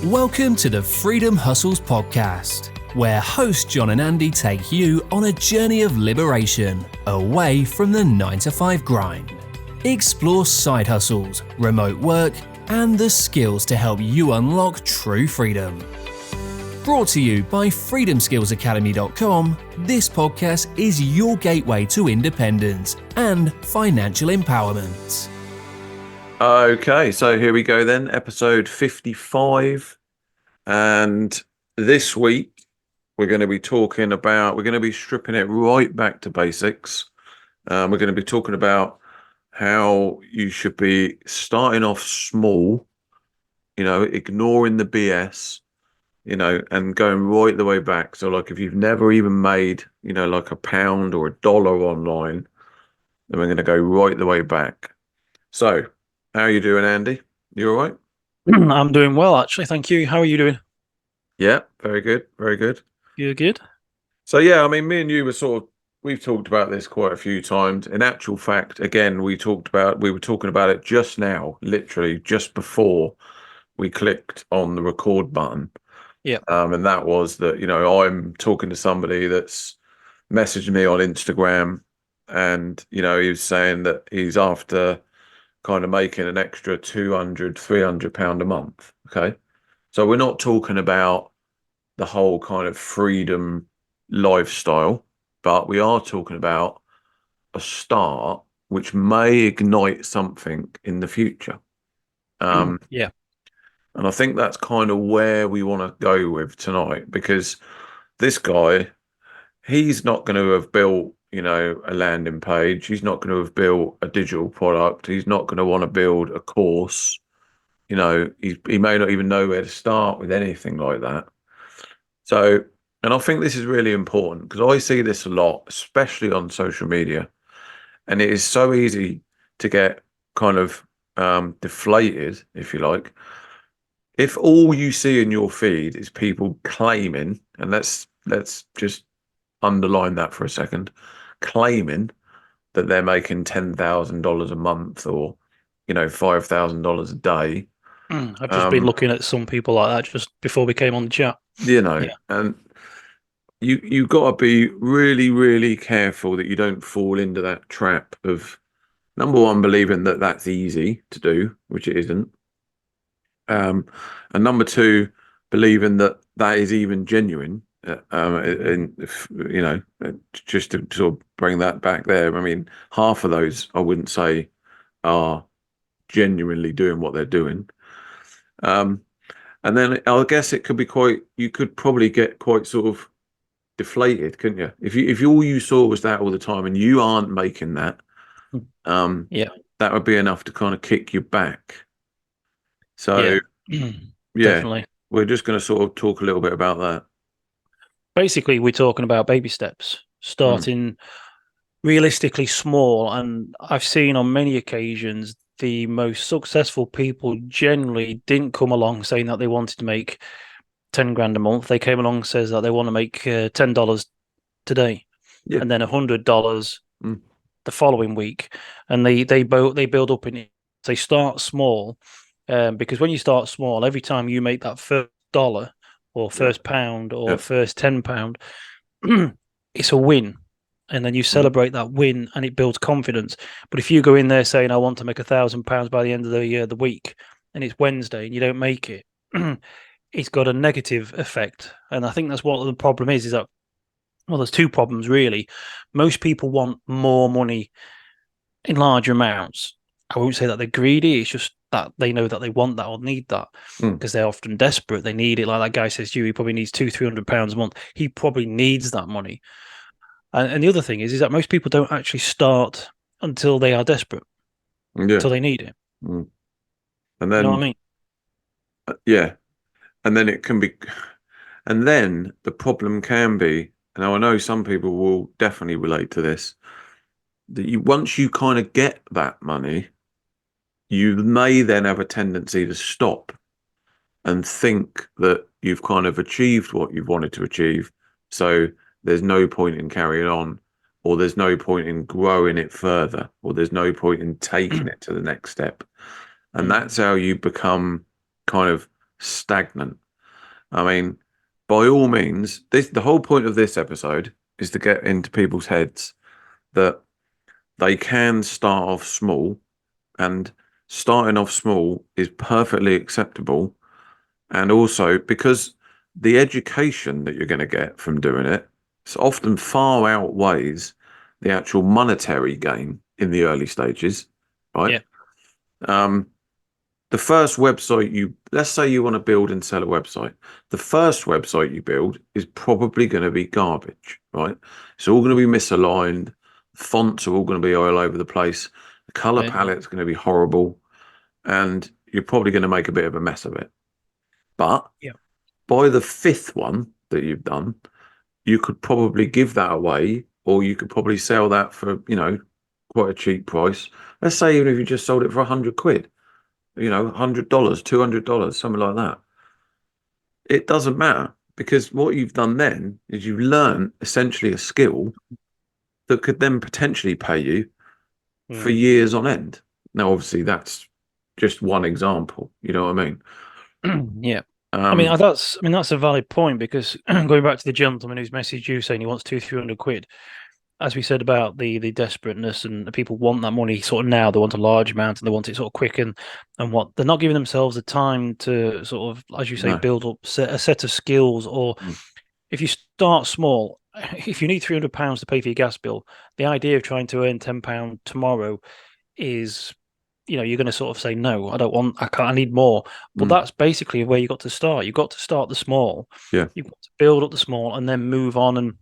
Welcome to the Freedom Hustles podcast, where host John and Andy take you on a journey of liberation away from the 9-to-5 grind. Explore side hustles, remote work, and the skills to help you unlock true freedom. Brought to you by freedomskillsacademy.com, this podcast is your gateway to independence and financial empowerment. Okay, so here we go then, episode 55. And this week we're going to be stripping it right back to basics. We're going to be talking about how you should be starting off small, ignoring the BS, and going right the way back. So like if you've never even made, like £1 or $1 online, then we're going to go right the way back. So how are you doing, Andy? You all right? I'm doing well, actually. Thank you. How are you doing? Yeah, very good. Very good. You're good? So, yeah, I mean, me and you we've talked about this quite a few times. In actual fact, again, we were talking about it just now, literally just before we clicked on the record button. Yeah. And that was that, I'm talking to somebody that's messaged me on Instagram and, he was saying that he's after kind of making an extra £200-300 a month. Okay. So we're not talking about the whole kind of freedom lifestyle, but we are talking about a start which may ignite something in the future. Yeah. And I think that's kind of where we want to go with tonight, because this guy, he's not going to have built a landing page. He's not going to have built a digital product. He's not going to want to build a course. He may not even know where to start with anything like that. So, and I think this is really important because I see this a lot, especially on social media. And it is so easy to get kind of deflated, if you like. If all you see in your feed is people claiming, and let's just underline that for a second, claiming that they're making $10,000 a month or $5,000 a day. I've just been looking at some people like that just before we came on the chat. And you got to be really, really careful that you don't fall into that trap of, number one, believing that that's easy to do, which it isn't. And number two, believing that that is even genuine. And just to sort of bring that back there, I mean, half of those I wouldn't say are genuinely doing what they're doing. And then I guess it could be you could probably get quite sort of deflated, couldn't you? If all you saw was that all the time and you aren't making that, that would be enough to kind of kick you back. So Definitely. We're just going to sort of talk a little bit about that. Basically, we're talking about baby steps, starting realistically small. And I've seen on many occasions the most successful people generally didn't come along saying that they wanted to make 10 grand a month. They came along and says that they want to make $10 today, and then $100 the following week, and they build up in it. They start small, because when you start small, every time you make that first dollar or first pound or first £10, it's a win. And then you celebrate that win and it builds confidence. But if you go in there saying, I want to make £1,000 by the end of the week, and it's Wednesday and you don't make it, it's got a negative effect. And I think that's what the problem is that, well, there's two problems really. Most people want more money in large amounts. I won't say that they're greedy. It's just that they know that they want that or need that because they're often desperate. They need it. Like that guy says to you, he probably needs £200-300 a month. He probably needs that money. And the other thing is that most people don't actually start until they are desperate, until they need it. And then, you know what I mean? Yeah. And then it can be, and then the problem can be, and I know some people will definitely relate to this, that once you kind of get that money, you may then have a tendency to stop and think that you've kind of achieved what you've wanted to achieve. So there's no point in carrying on, or there's no point in growing it further, or there's no point in taking it to the next step. And that's how you become kind of stagnant. I mean, by all means, the whole point of this episode is to get into people's heads that they can start off small, and starting off small is perfectly acceptable. And also because the education that you're going to get from doing it often far outweighs the actual monetary gain in the early stages, right? Yeah. The first website let's say you want to build and sell a website. The first website you build is probably going to be garbage, right? It's all going to be misaligned. Fonts are all going to be all over the place. The color palette's going to be horrible, and you're probably going to make a bit of a mess of it. But by the fifth one that you've done, you could probably give that away, or you could probably sell that for, quite a cheap price. Let's say even if you just sold it for £100, $100, $200, something like that. It doesn't matter, because what you've done then is you've learned essentially a skill that could then potentially pay you for years on end. Now, obviously, that's just one example. You know what I mean? Yeah. I mean that's a valid point, because going back to the gentleman who's messaged you saying he wants £200-300, as we said about the desperateness, and the people want that money sort of now. They want a large amount and they want it sort of quick, and what they're not giving themselves the time to sort of, as you say, build up a set of skills. Or if you start small, if you need £300 to pay for your gas bill, the idea of trying to earn £10 tomorrow is, you're going to sort of say, no, I need more. But that's basically where you got to start. You've got to start the small. Yeah. You've got to build up the small and then move on and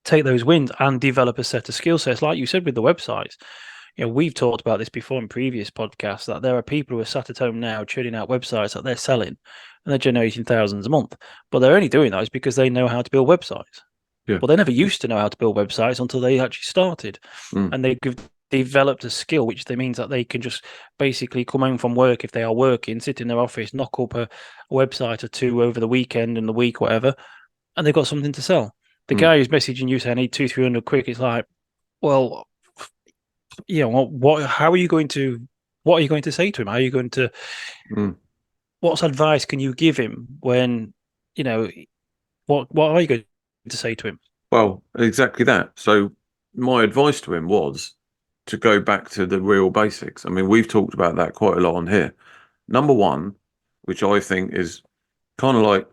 take those wins and develop a set of skill sets. Like you said with the websites, we've talked about this before in previous podcasts, that there are people who are sat at home now churning out websites that they're selling, and they're generating thousands a month. But they're only doing those because they know how to build websites. Yeah. But they never used to know how to build websites until they actually started. And they've developed a skill, which means that they can just basically come home from work, if they are working, sit in their office, knock up a website or two over the weekend and the week, whatever, and they've got something to sell. The guy who's messaging you saying I need £200-300 quick, it's like, well, how are you going to? What are you going to say to him? How are you going to? What advice can you give him when, what are you going to say to him? Well, exactly that. So my advice to him was to go back to the real basics. I mean, we've talked about that quite a lot on here. Number one, which I think is kind of like,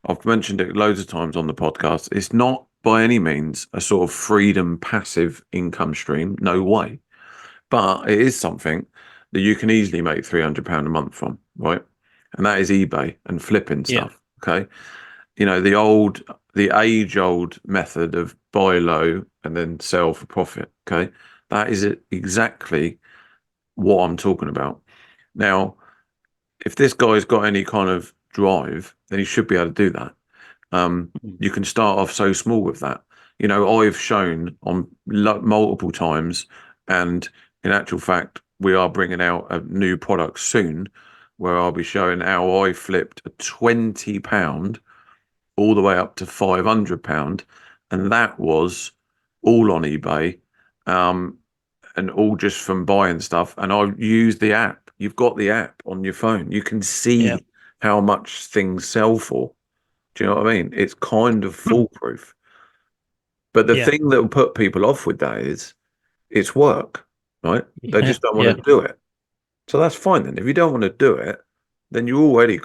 I've mentioned it loads of times on the podcast, it's not by any means a sort of freedom passive income stream. No way. But it is something that you can easily make £300 a month from, right? And that is eBay and flipping stuff. Okay. The age-old method of buy low and then sell for profit. Okay. That is exactly what I'm talking about. Now, if this guy's got any kind of drive, then he should be able to do that. You can start off so small with that. I've shown on multiple times, and in actual fact, we are bringing out a new product soon where I'll be showing how I flipped a £20 all the way up to £500, and that was all on eBay, and all just from buying stuff. And I used the app. You've got the app on your phone. You can see how much things sell for. Do you know what I mean? It's kind of foolproof. But the thing that will put people off with that is it's work, right? They just don't want to do it. So that's fine then. If you don't want to do it, then you're already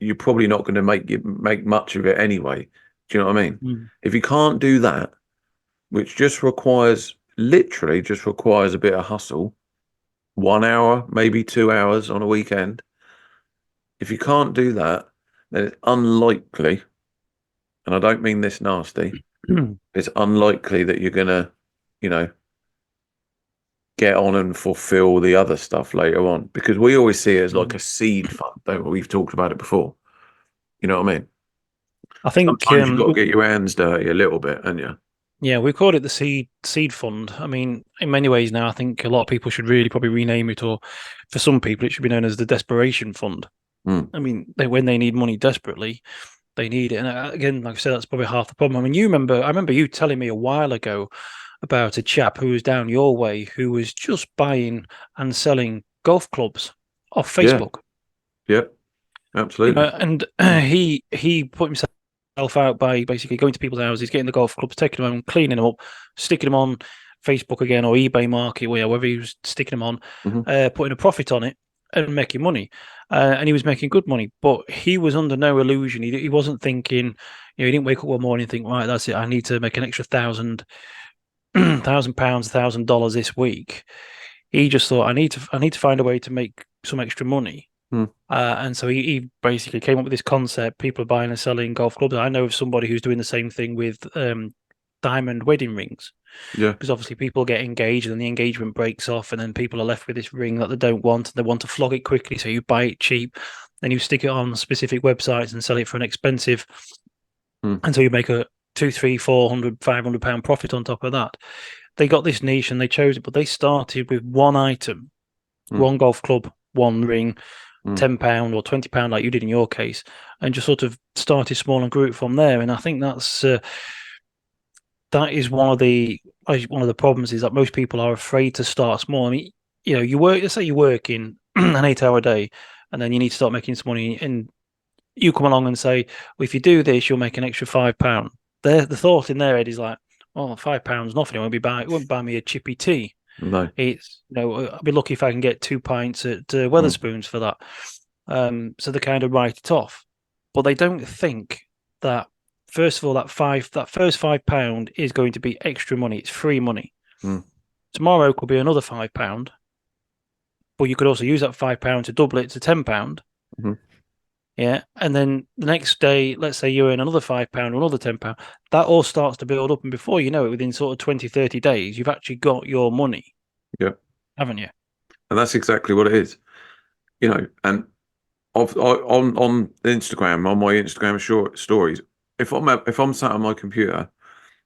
you're probably not going to make much of it anyway. Do you know what I mean? If you can't do that, which literally just requires a bit of hustle, 1 hour, maybe 2 hours on a weekend. If you can't do that, then it's unlikely, and I don't mean this nasty, it's unlikely that you're going to, get on and fulfill the other stuff later on, because we always see it as like a seed fund, don't we? We've talked about it before. You know what I mean? I think sometimes you've got to get your hands dirty a little bit, haven't you? Yeah, we called it the seed fund. I mean, in many ways now, I think a lot of people should really probably rename it, or for some people, it should be known as the desperation fund. I mean, when they need money desperately, they need it. And again, like I said, that's probably half the problem. I mean, I remember you telling me a while ago about a chap who was down your way who was just buying and selling golf clubs off Facebook. Yep, absolutely. And he put himself out by basically going to people's houses, getting the golf clubs, taking them home, cleaning them up, sticking them on Facebook again or eBay Market, wherever he was sticking them on, putting a profit on it and making money. And he was making good money, but he was under no illusion. He wasn't thinking, he didn't wake up one morning and think, right, that's it, I need to make an extra £1,000, $1,000 this week. He just thought, I need to find a way to make some extra money. And so he basically came up with this concept. People are buying and selling golf clubs. I know of somebody who's doing the same thing with diamond wedding rings. Yeah. Because obviously people get engaged and the engagement breaks off, and then people are left with this ring that they don't want, and they want to flog it quickly. So you buy it cheap, then you stick it on specific websites and sell it for an expensive. And so you make a £200, £300, £400, £500 profit on top of that. They got this niche and they chose it, but they started with one item, one golf club, one ring, £10 or £20 like you did in your case, and just sort of started small and grew it from there. And I think that is one of the problems, is that most people are afraid to start small. I mean, let's say you work in an 8-hour day, and then you need to start making some money, and you come along and say, well, if you do this, you'll make an extra £5. The thought in their head is like, oh, £5 nothing. It won't buy me a chippy tea. No, it's I'll be lucky if I can get 2 pints at Weatherspoons for that. So they kind of write it off, but they don't think that, first of all, that first £5 is going to be extra money. It's free money. Tomorrow could be another £5, but you could also use that £5 to double it to £10. Yeah, and then the next day, let's say you earn another £5 or another £10. That all starts to build up, and before you know it, within sort of 20, 30 days, you've actually got your money. Yeah, haven't you? And that's exactly what it is. And on Instagram, on my Instagram short stories, if I'm sat on my computer,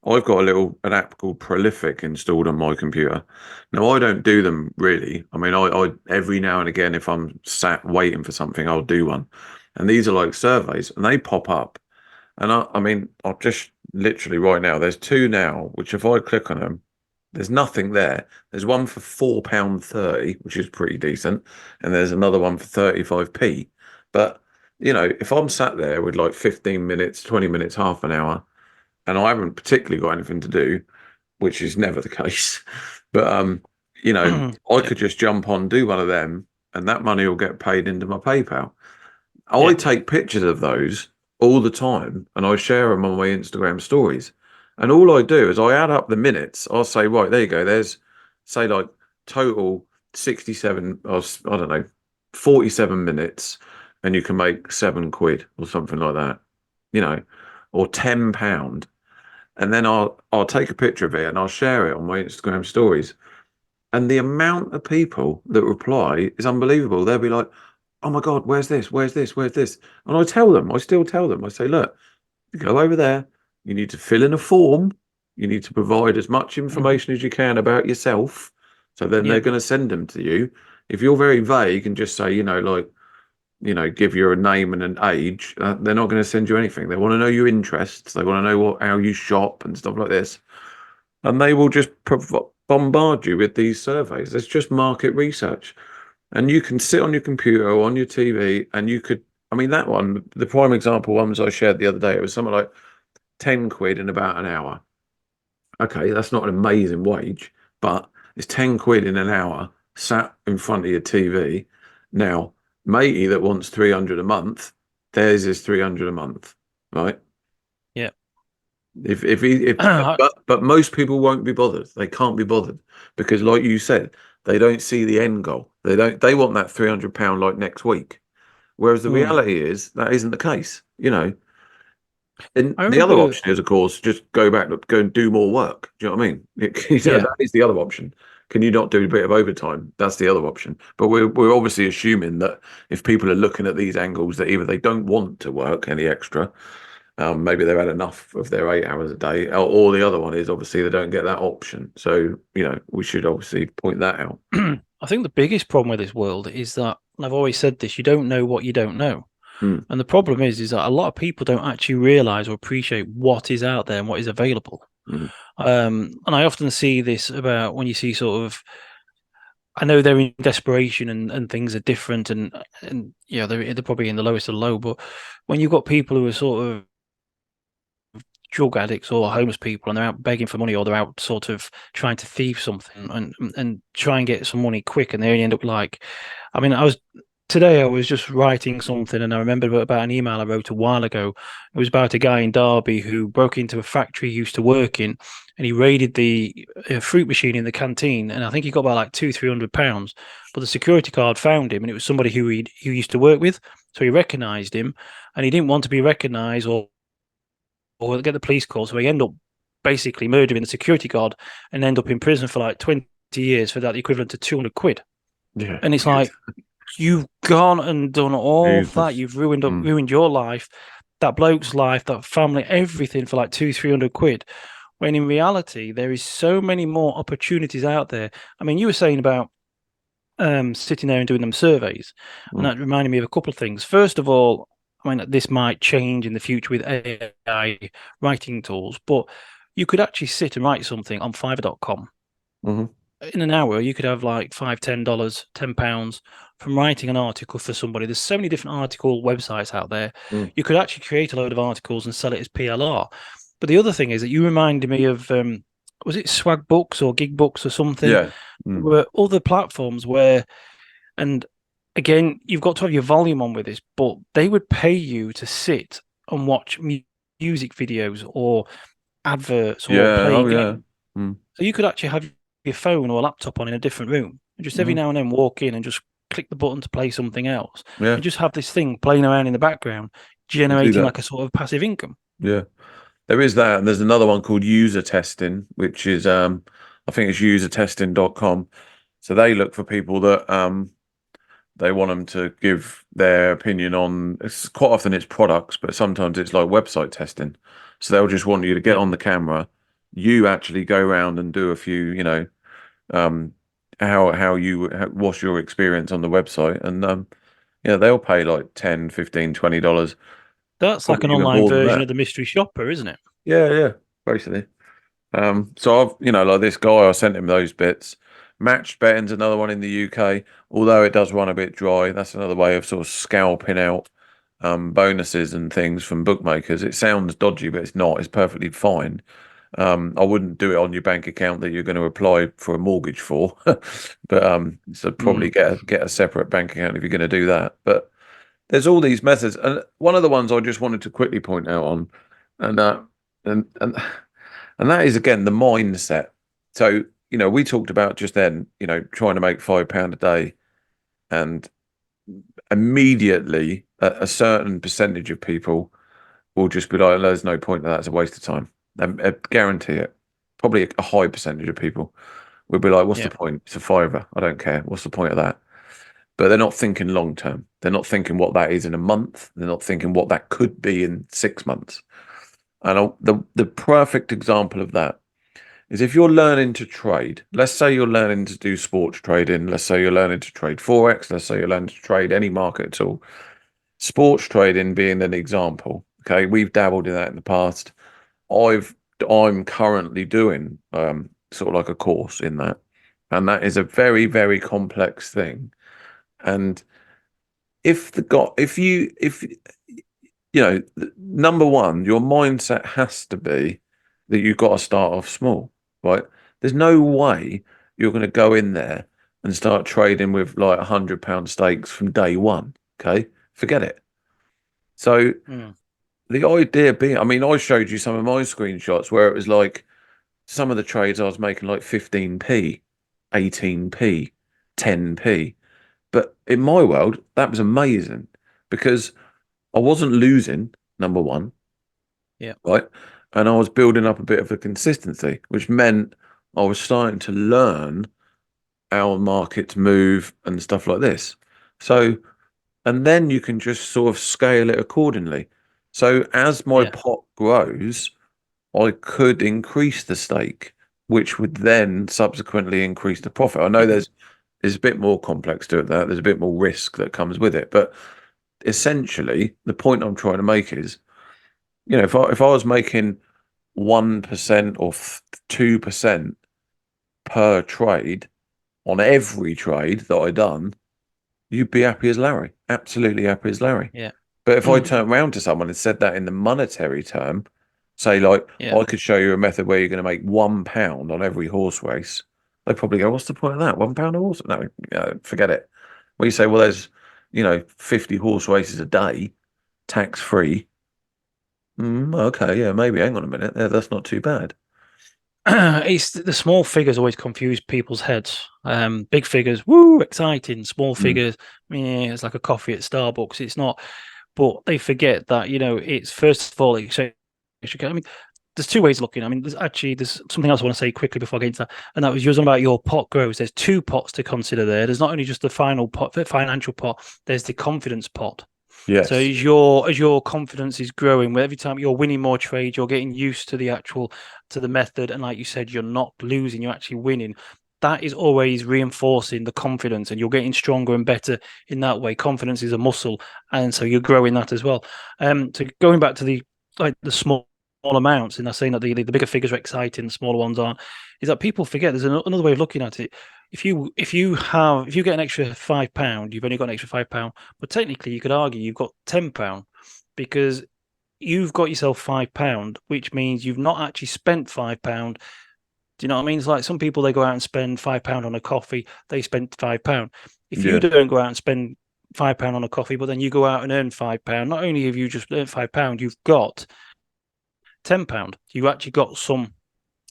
I've got an app called Prolific installed on my computer. Now, I don't do them really. I mean, I every now and again, if I'm sat waiting for something, I'll do one. And these are like surveys, and they pop up. And I mean, I'll just literally right now, there's 2 now, which if I click on them, there's nothing there. There's one for £4.30, which is pretty decent. And there's another one for 35p. But, if I'm sat there with like 15 minutes, 20 minutes, half an hour, and I haven't particularly got anything to do, which is never the case, but, I could just jump on, do one of them, and that money will get paid into my PayPal. I take pictures of those all the time, and I share them on my Instagram stories. And all I do is I add up the minutes. I'll say, right, there you go. There's, say, like total 67, or I don't know, 47 minutes, and you can make £7 or something like that, or £10. And then I'll take a picture of it and I'll share it on my Instagram stories. And the amount of people that reply is unbelievable. They'll be like, oh my God, where's this? Where's this? Where's this? And I still tell them, I say, look, you go over there, you need to fill in a form, you need to provide as much information as you can about yourself. So then they're going to send them to you. If you're very vague and just say, give your name and an age, they're not going to send you anything. They want to know your interests. They want to know how you shop and stuff like this. And they will just bombard you with these surveys. It's just market research. And you can sit on your computer or on your TV, and you could, that one, the prime example ones I shared the other day, it was something like £10 in about an hour. Okay, that's not an amazing wage, but it's £10 in an hour sat in front of your TV. Now, matey that wants 300 a month, theirs is 300 a month, right? Yeah. But most people won't be bothered. They can't be bothered because, like you said, they don't see the end goal. They want that £300 like next week. Whereas the reality is that isn't the case, And the other option is, of course, just go and do more work. Do you know what I mean? That is the other option. Can you not do a bit of overtime? That's the other option. But we're obviously assuming that if people are looking at these angles, that either they don't want to work any extra, maybe they've had enough of their 8 hours a day, or the other one is obviously they don't get that option. So, we should obviously point that out. I think the biggest problem with this world is that, and I've always said this, you don't know what you don't know. And the problem is that a lot of people don't actually realize or appreciate what is out there and what is available. And I often see this about when you see sort of I know they're in desperation and things are different, and they're probably in the lowest of the low. But when you've got people who are sort of drug addicts or homeless people, and they're out begging for money, or they're out sort of trying to thieve something and try and get some money quick, and they only end up like, I mean, today I was just writing something, and I remembered about an email I wrote a while ago. It was about a guy in Derby who broke into a factory he used to work in, and he raided the fruit machine in the canteen, and I think he got about like £200-300. But the security guard found him, and it was somebody who he used to work with, so he recognised him, and he didn't want to be recognised or get the police call, so he ended up basically murdering the security guard and end up in prison for like 20 years for that, equivalent to 200 quid. Yeah, and it's like, you've gone and done all Jesus. that. You've ruined your life, that bloke's life, that family, everything for like 200-300 quid. When in reality, there is so many more opportunities out there. I mean, you were saying about sitting there and doing them surveys, and that reminded me of a couple of things. First of all, I mean, this might change in the future with AI writing tools, but you could actually sit and write something on Fiverr.com. In an hour, you could have like $5, $10, £10 from writing an article for somebody. There's so many different article websites out there. You could actually create a load of articles and sell it as PLR. But the other thing is that you reminded me of, was it Swag Books or Gig Books or something? Yeah. There were other platforms where, and again, you've got to have your volume on with this, but they would pay you to sit and watch music videos or adverts or play games. So you could actually have your phone or laptop on in a different room, and just every now and then walk in and just click the button to play something else. And just have this thing playing around in the background, generating like a sort of passive income. Yeah, there is that, and there's another one called User Testing, which is I think it's usertesting.com. So they look for people that they want them to give their opinion on. It's quite often it's products, but sometimes it's like website testing. So they'll just want you to get on the camera, you actually go around and do a few, what's your experience on the website, and they'll pay like $10, $15, $20. That's like an online version of the mystery shopper, isn't it? Yeah, basically. So I've, like this guy, I sent him those bits. Matched betting's another one in the UK, although it does run a bit dry. That's another way of sort of scalping out bonuses and things from bookmakers. It sounds dodgy, but it's not. It's perfectly fine. I wouldn't do it on your bank account that you're going to apply for a mortgage for, but so probably get a separate bank account if you're going to do that. But there's all these methods, and one of the ones I just wanted to quickly point out on, and that is again the mindset. So we talked about just then, trying to make £5 a day, and immediately a certain percentage of people will just be like, "There's no point in that; it's a waste of time." I guarantee it. Probably a high percentage of people will be like, "What's the point? It's a £5. I don't care. What's the point of that?" But they're not thinking long term. They're not thinking what that is in a month. They're not thinking what that could be in 6 months. And the perfect example of that is if you're learning to trade. Let's say you're learning to do sports trading. Let's say you're learning to trade Forex. Let's say you're learning to trade any market at all. Sports trading being an example. Okay, we've dabbled in that in the past. I'm currently doing sort of like a course in that, and that is a very, very complex thing. And number one, your mindset has to be that you've got to start off small, right? There's no way you're going to go in there and start trading with like £100 stakes from day one. Okay, forget it. So the idea being, I mean, I showed you some of my screenshots where it was like some of the trades I was making like 15p, 18p, 10p. But in my world, that was amazing because I wasn't losing, number one. Yeah. Right. And I was building up a bit of a consistency, which meant I was starting to learn how markets move and stuff like this. So, and then you can just sort of scale it accordingly. So as my pot grows, I could increase the stake, which would then subsequently increase the profit. I know there's a bit more complex to it. There's a bit more risk that comes with it, but essentially, the point I'm trying to make is, if I was making 1% or 2% per trade, on every trade that I done, you'd be happy as Larry, absolutely happy as Larry. Yeah. But if I turned around to someone and said that in the monetary term, say like, Yeah. I could show you a method where you're going to make £1 on every horse race, they'd probably go, "What's the point of that? £1 a horse? No, forget it." When you say, "Well, there's 50 horse races a day, tax free." Okay, yeah, maybe. Hang on a minute, that's not too bad. It's the small figures always confuse people's heads. Big figures, woo, exciting. Small figures, yeah, it's like a coffee at Starbucks. It's not, but they forget that it's first of all, I mean, there's two ways of looking. I mean, there's something else I want to say quickly before I get into that, and that was using about your pot grows. There's two pots to consider there. There's not only just the final pot, the financial pot. There's the confidence pot. Yes. So as your confidence is growing, every time you're winning more trades, you're getting used to the method, and like you said, you're not losing, you're actually winning. That is always reinforcing the confidence, and you're getting stronger and better in that way. Confidence is a muscle, and so you're growing that as well. So going back to the small amounts, and they're saying that the bigger figures are exciting, the smaller ones aren't. Is that people forget? There's another way of looking at it. If you get an extra £5, you've only got an extra £5, but technically you could argue you've got £10 because you've got yourself £5, which means you've not actually spent £5. Do you know what I mean? It's like some people, they go out and spend £5 on a coffee, they spent £5. If you don't go out and spend £5 on a coffee, but then you go out and earn £5, not only have you just earned £5, you've got £10. You actually got some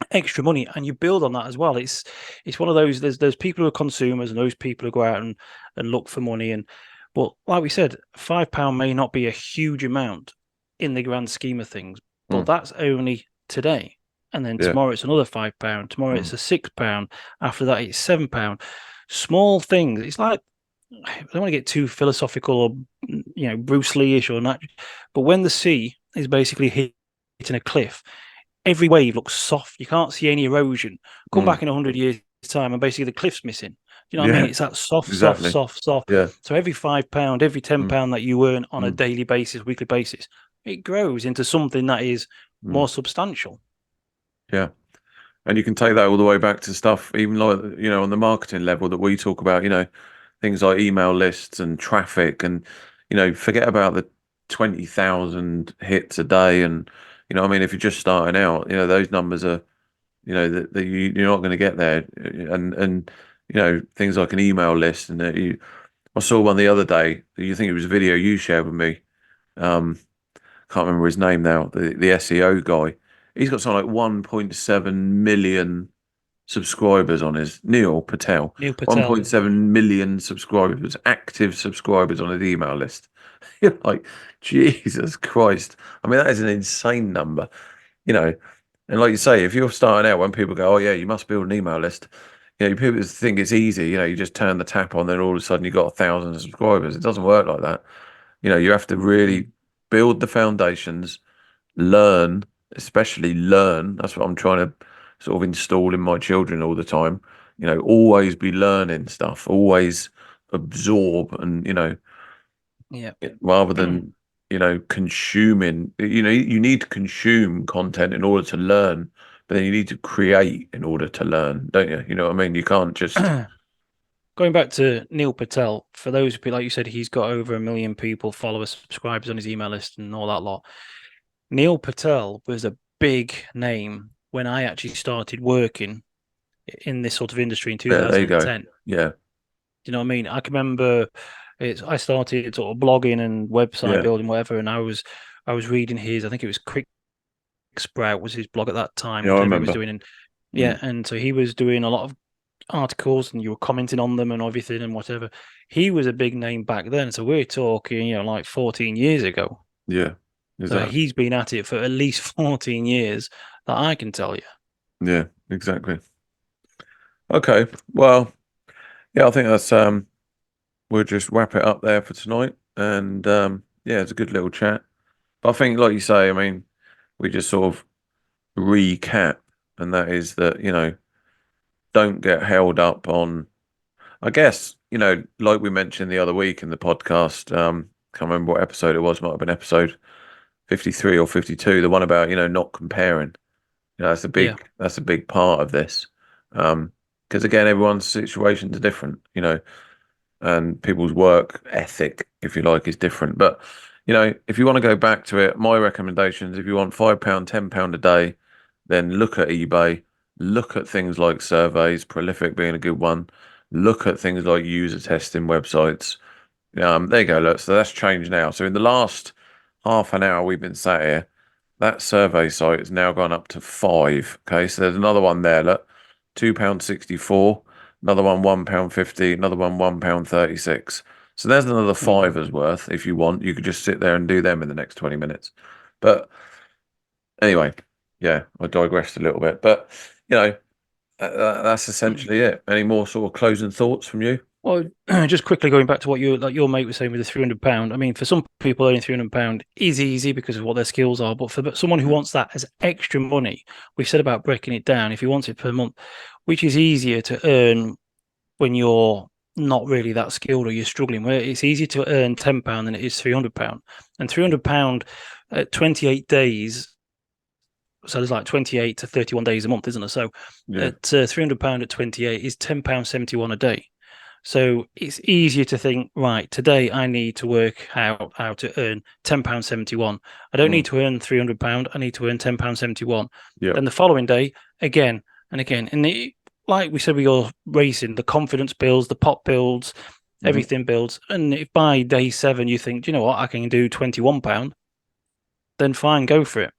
extra money, and you build on that as well. It's one of those. There's people who are consumers, and those people who go out and look for money. But like we said, £5 may not be a huge amount in the grand scheme of things, but that's only today. And then tomorrow it's another £5. Tomorrow it's a £6. After that it's £7. Small things. It's like, I don't want to get too philosophical or Bruce Lee-ish or not, but when the sea is basically hitting a cliff, every wave looks soft. You can't see any erosion. Come back in 100 years' time, and basically the cliff's missing. You know what I mean? It's that soft. Yeah. So every £5, every £10 that you earn on a daily basis, weekly basis, it grows into something that is more substantial. Yeah. And you can take that all the way back to stuff, even like, on the marketing level that we talk about, things like email lists and traffic, and, forget about the 20,000 hits a day. And, I mean, if you're just starting out, those numbers are, that you're not going to get there. And, things like an email list. And I saw one the other day. You think it was a video you shared with me. Can't remember his name now. The SEO guy. He's got something like 1.7 million subscribers on his Neil Patel. 1.7 million subscribers, active subscribers on his email list. You're like, Jesus Christ. I mean, that is an insane number, And like you say, if you're starting out, when people go, "Oh yeah, you must build an email list," people think it's easy. You just turn the tap on, then all of a sudden you've got 1,000 subscribers. It doesn't work like that. You have to really build the foundations, learn. Especially learn. That's what I'm trying to sort of install in my children all the time. Always be learning stuff, always absorb, and rather than consuming. You need to consume content in order to learn, but then you need to create in order to learn, don't you? You know what I mean? You can't just going back to Neil Patel. For those people, like you said, he's got over 1 million people, followers, subscribers on his email list, and all that lot. Neil Patel was a big name when I actually started working in this sort of industry in 2010. Yeah. Do you know what I mean? I can remember I started sort of blogging and website building, whatever, and I was reading his, I think it was Quick Sprout was his blog at that time. Yeah, I remember. He was doing, and so he was doing a lot of articles, and you were commenting on them and everything and whatever. He was a big name back then. So we're talking, like 14 years ago. Yeah. Exactly. So he's been at it for at least 14 years, that I can tell you. Yeah, exactly. Okay, well, yeah, I think that's we'll just wrap it up there for tonight. And it's a good little chat. But I think, like you say, I mean, we just sort of recap, and that is that, don't get held up on, I guess, like we mentioned the other week in the podcast, can't remember what episode it was, might have been episode 53 or 52, the one about, not comparing. That's a big part of this. because again, everyone's situations are different, you know, and people's work ethic, if you like, is different. But, you know, if you want to go back to it, my recommendations, if you want £5, £10 a day, then look at eBay, look at things like surveys, Prolific being a good one, look at things like user testing websites. There you go, look, so that's changed now. So in the last half an hour we've been sat here, that survey site has now gone up to 5. Okay, so there's another one there, look, £2.64, another one £1.50, another one £1.36. So there's another £5 worth if you want. You could just sit there and do them in the next 20 minutes. But anyway, yeah, I digressed a little bit. But, you know, that's essentially it. Any more sort of closing thoughts from you? Well, just quickly going back to what your mate was saying with the £300. I mean, for some people, earning £300 is easy because of what their skills are. But for someone who wants that as extra money, we've said about breaking it down. If he wants it per month, which is easier to earn when you're not really that skilled or you're struggling, where it's easier to earn £10 than it is £300. And £300 at 28 days. So there's like 28 to 31 days a month, isn't there? So at £300 at 28 is £10.71 a day. So it's easier to think, right, today I need to work out how to earn £10.71. I don't need to earn £300. I need to earn £10.71. Yeah. Then the following day, again and again. And like we said, we are racing, the confidence builds, the pot builds, everything builds. And if by day 7 you think, do you know what, I can do £21, then fine, go for it.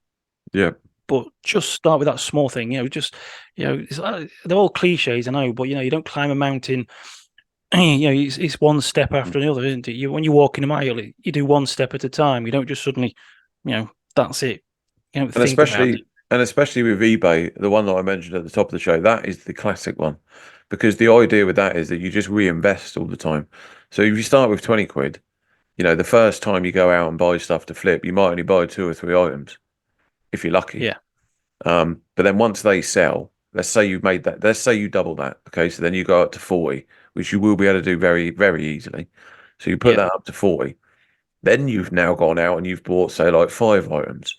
Yeah. But just start with that small thing, they're all cliches, I know, but, you don't climb a mountain. It's one step after another, isn't it? When you walk in a mile, you do one step at a time. You don't just suddenly, that's it. And especially with eBay, the one that I mentioned at the top of the show, that is the classic one, because the idea with that is that you just reinvest all the time. So if you start with 20 quid, the first time you go out and buy stuff to flip, you might only buy 2 or 3 items, if you're lucky. Yeah. But then once they sell, let's say you've made that, let's say you double that. Okay, so then you go up to 40. Which you will be able to do very, very easily. So you put that up to 40. Then you've now gone out and you've bought, say, like 5 items,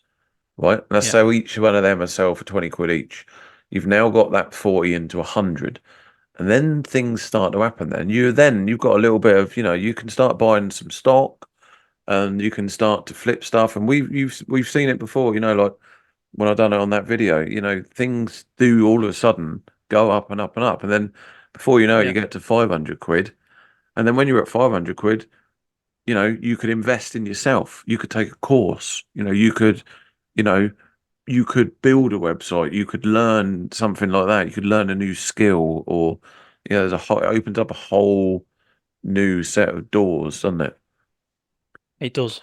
right? Let's say each one of them are sell for 20 quid each. You've now got that 40 into 100. And then things start to happen then. You've got a little bit of, you can start buying some stock and you can start to flip stuff. And we've seen it before, like when I done it on that video, things do all of a sudden go up and up and up. And then before you know it, you get to 500 quid. And then when you're at 500 quid, you could invest in yourself. You could take a course. You could build a website. You could learn something like that. You could learn a new skill, or it opens up a whole new set of doors, doesn't it? It does.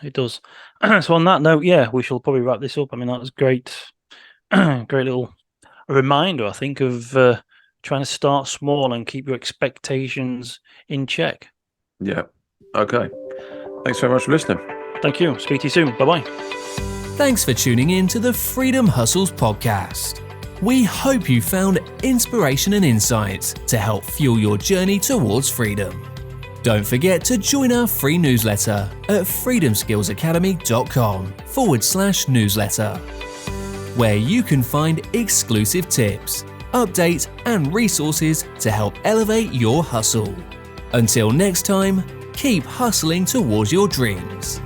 So on that note, we shall probably wrap this up. I mean, that was great. Great little reminder, I think, of trying to start small and keep your expectations in check. Yeah. Okay. Thanks very much for listening. Thank you. Speak to you soon. Bye-bye. Thanks for tuning in to the Freedom Hustles podcast. We hope you found inspiration and insights to help fuel your journey towards freedom. Don't forget to join our free newsletter at freedomskillsacademy.com/newsletter, where you can find exclusive tips, updates, and resources to help elevate your hustle. Until next time, keep hustling towards your dreams.